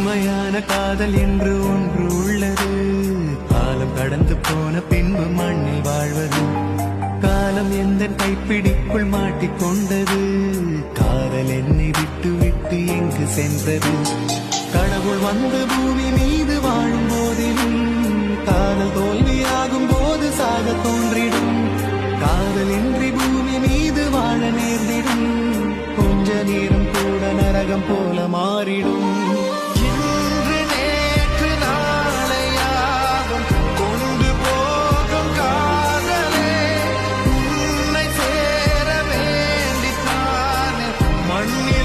உண்மையான காதல் என்று ஒன்று உள்ளது. காலம் கடந்து போன பின்பு மண்ணில் வாழ்வது. காலம் எந்த கைப்பிடிக்குள் மாட்டிக்கொண்டது. காதல் என்னை விட்டு விட்டு எங்கு சென்றது. கடவுள் வந்து பூமி மீது வாழும் போதிலும் காதல் தோல்வியாகும் போது சாக தோன்றிடும். காதல் இன்றி பூமி மீது வாழ நேர்ந்திடும். கொஞ்ச நேரம் கூட நரகம் போல மாறிடும். இன்று நேற்று நாளையாகும் கொண்டு போகும் காதலே உன்னை சேர வேண்டித்தானே மண்ணி